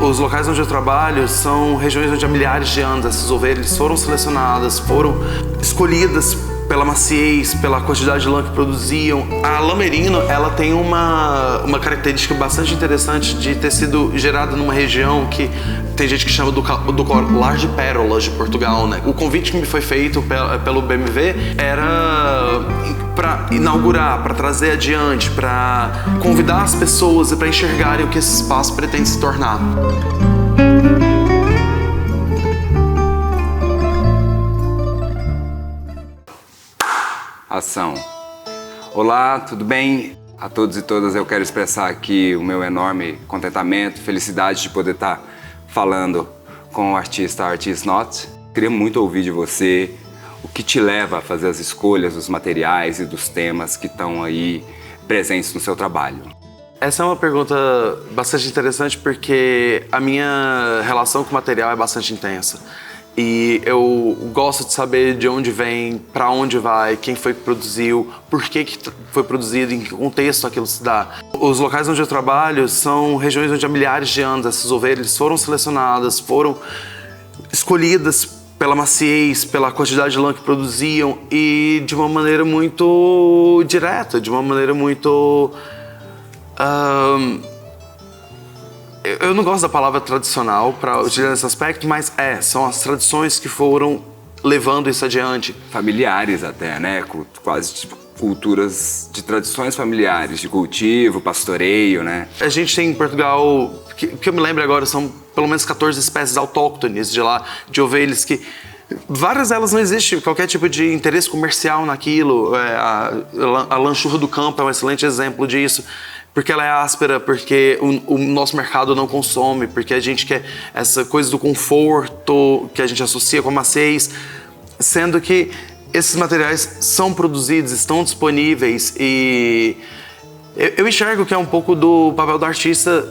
Os locais onde eu trabalho são regiões onde há milhares de anos essas ovelhas foram selecionadas, foram escolhidas pela maciez, pela quantidade de lã que produziam. A lã merino, ela tem uma característica bastante interessante de ter sido gerada numa região que tem gente que chama do colar de pérolas de Portugal, né? O convite que me foi feito pelo BMW era para inaugurar, para trazer adiante, para convidar as pessoas e para enxergarem o que esse espaço pretende se tornar. Ação. Olá, tudo bem? A todos e todas eu quero expressar aqui o meu enorme contentamento, felicidade de poder estar falando com o artista Artist Not. Queria muito ouvir de você o que te leva a fazer as escolhas dos materiais e dos temas que estão aí presentes no seu trabalho. Essa é uma pergunta bastante interessante porque a minha relação com o material é bastante intensa. E eu gosto de saber de onde vem, para onde vai, quem foi que produziu, por que foi produzido, em que contexto aquilo se dá. Os locais onde eu trabalho são regiões onde há milhares de anos essas ovelhas foram selecionadas, foram escolhidas pela maciez, pela quantidade de lã que produziam e de uma maneira muito direta, de uma maneira muito... Eu não gosto da palavra tradicional para utilizar nesse aspecto, mas são as tradições que foram levando isso adiante. Familiares até, né? Quase tipo, culturas de tradições familiares, de cultivo, pastoreio, né? A gente tem em Portugal, que eu me lembro agora, são pelo menos 14 espécies autóctones de lá, de ovelhas que... Várias delas não existe qualquer tipo de interesse comercial naquilo. A lanchurra do campo é um excelente exemplo disso. Porque ela é áspera, porque o nosso mercado não consome, porque a gente quer essa coisa do conforto que a gente associa com a maciez, sendo que esses materiais são produzidos, estão disponíveis e eu enxergo que é um pouco do papel do artista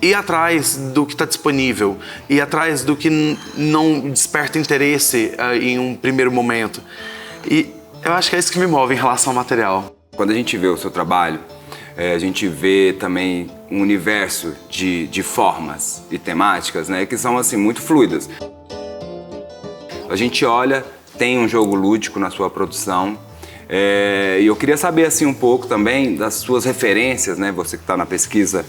ir atrás do que está disponível, ir atrás do que não desperta interesse em um primeiro momento. E eu acho que é isso que me move em relação ao material. Quando a gente vê o seu trabalho, a gente vê também um universo de formas e temáticas, né, que são assim muito fluidas. A gente olha, tem um jogo lúdico na sua produção, e eu queria saber assim um pouco também das suas referências, né, você que está na pesquisa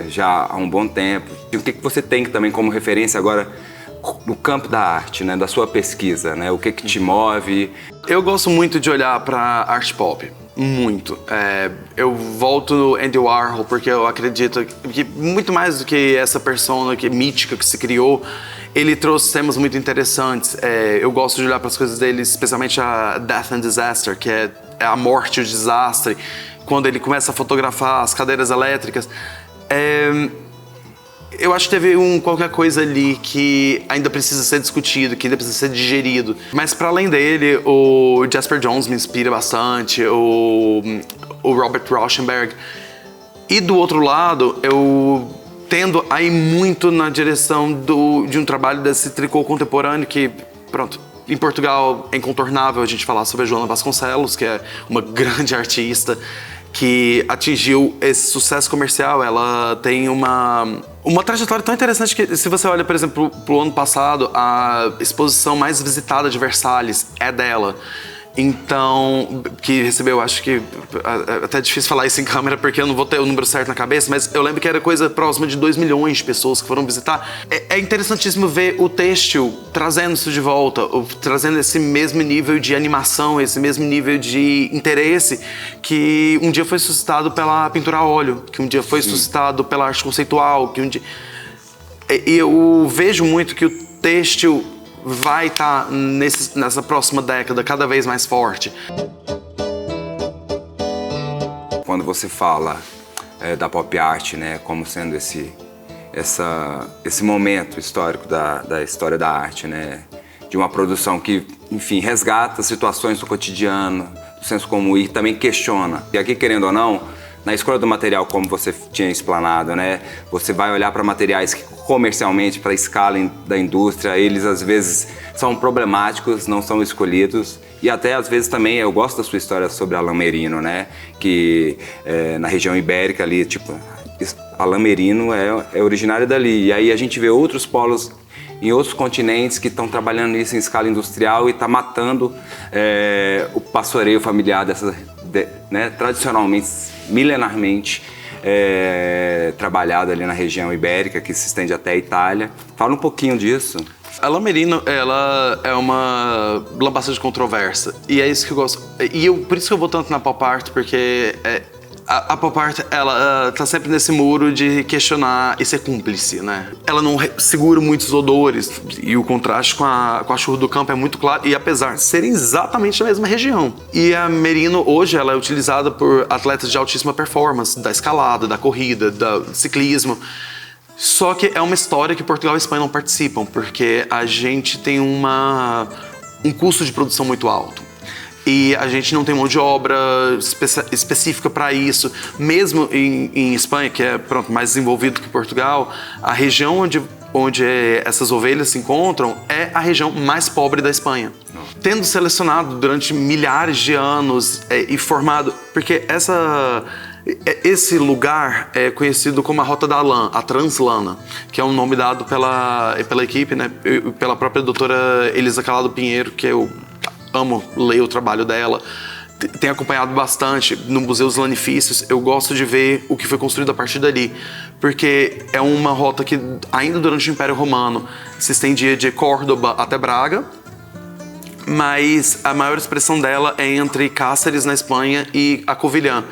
já há um bom tempo. E o que você tem também como referência agora no campo da arte, né, da sua pesquisa, né, o que te move? Eu gosto muito de olhar para arte pop. Muito. Eu volto no Andy Warhol porque eu acredito que muito mais do que essa persona mítica que se criou, ele trouxe temas muito interessantes. Eu gosto de olhar para as coisas dele, especialmente a Death and Disaster, que é a morte e o desastre, quando ele começa a fotografar as cadeiras elétricas. Eu acho que teve qualquer coisa ali que ainda precisa ser discutido, que ainda precisa ser digerido. Mas para além dele, o Jasper Johns me inspira bastante, o Robert Rauschenberg. E do outro lado, eu tendo a ir muito na direção de um trabalho desse tricô contemporâneo que, pronto, em Portugal é incontornável a gente falar sobre a Joana Vasconcelos, que é uma grande artista que atingiu esse sucesso comercial. Ela tem uma trajetória tão interessante que, se você olha, por exemplo, pro ano passado, a exposição mais visitada de Versalhes é dela. Então, que recebeu, acho que, até é difícil falar isso em câmera porque eu não vou ter o número certo na cabeça, mas eu lembro que era coisa próxima de 2 milhões de pessoas que foram visitar. É interessantíssimo ver o têxtil trazendo isso de volta, trazendo esse mesmo nível de animação, esse mesmo nível de interesse que um dia foi suscitado pela pintura a óleo, que um dia foi suscitado pela arte conceitual, que um dia... E eu vejo muito que o têxtil vai estar nessa próxima década cada vez mais forte. Quando você fala da pop art, né, como sendo esse momento histórico da história da arte, né, de uma produção que, enfim, resgata situações do cotidiano, do senso comum e também questiona. E aqui, querendo ou não, na escolha do material, como você tinha explanado, né, você vai olhar para materiais que comercialmente, para a escala da indústria, eles às vezes são problemáticos, não são escolhidos. E até às vezes também, eu gosto da sua história sobre a lã merino, né, que na região ibérica ali, tipo, a lã merino é originária dali. E aí a gente vê outros polos em outros continentes que estão trabalhando isso em escala industrial e está matando o pastoreio familiar né, tradicionalmente, milenarmente trabalhado ali na região ibérica, que se estende até a Itália. Fala um pouquinho disso. A lã merino, ela é uma lã bastante controversa. E é isso que eu gosto. E por isso que eu vou tanto na pop art, porque a pop art, ela tá sempre nesse muro de questionar e ser cúmplice, né? Ela não segura muitos odores e o contraste com a churro do campo é muito claro, e apesar de serem exatamente da mesma região. E a merino, hoje, ela é utilizada por atletas de altíssima performance, da escalada, da corrida, do ciclismo. Só que é uma história que Portugal e Espanha não participam, porque a gente tem um custo de produção muito alto. E a gente não tem mão de obra específica para isso. Mesmo em Espanha, que é mais desenvolvido que Portugal, a região onde essas ovelhas se encontram é a região mais pobre da Espanha. Tendo selecionado durante milhares de anos e formado... Porque esse lugar é conhecido como a Rota da Lã, a Translana, que é um nome dado pela equipe, né, pela própria doutora Elisa Calado Pinheiro, que eu amo ler o trabalho dela, tenho acompanhado bastante no Museu dos Lanifícios. Eu gosto de ver o que foi construído a partir dali, porque é uma rota que, ainda durante o Império Romano, se estendia de Córdoba até Braga, mas a maior expressão dela é entre Cáceres, na Espanha, e a Covilhã.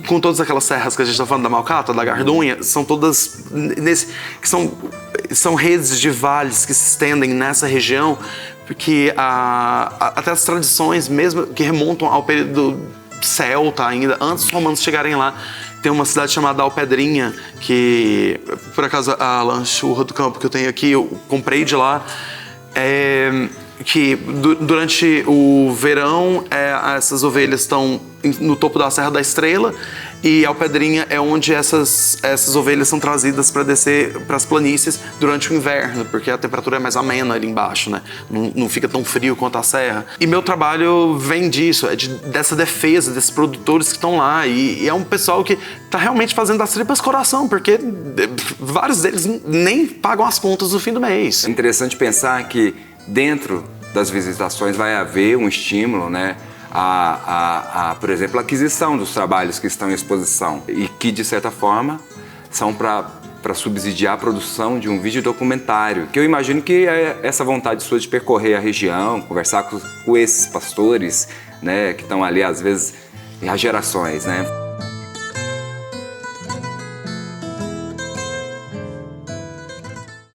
Com todas aquelas serras que a gente está falando da Malcata, da Gardunha, são todas que são redes de vales que se estendem nessa região, porque até as tradições mesmo que remontam ao período celta ainda, antes dos romanos chegarem lá. Tem uma cidade chamada Alpedrinha, que por acaso a lã churra do campo que eu tenho aqui, eu comprei de lá, que durante o verão essas ovelhas estão no topo da Serra da Estrela, e Alpedrinha é onde essas ovelhas são trazidas para descer para as planícies durante o inverno, porque a temperatura é mais amena ali embaixo, né? Não fica tão frio quanto a serra. E meu trabalho vem disso, dessa defesa desses produtores que estão lá, e é um pessoal que está realmente fazendo das tripas coração, porque vários deles nem pagam as contas no fim do mês. É interessante pensar que dentro das visitações vai haver um estímulo, né? Por exemplo, a aquisição dos trabalhos que estão em exposição e que, de certa forma, são para subsidiar a produção de um vídeo documentário, que eu imagino que é essa vontade sua de percorrer a região, conversar com esses pastores, né, que estão ali, às vezes, há gerações, né?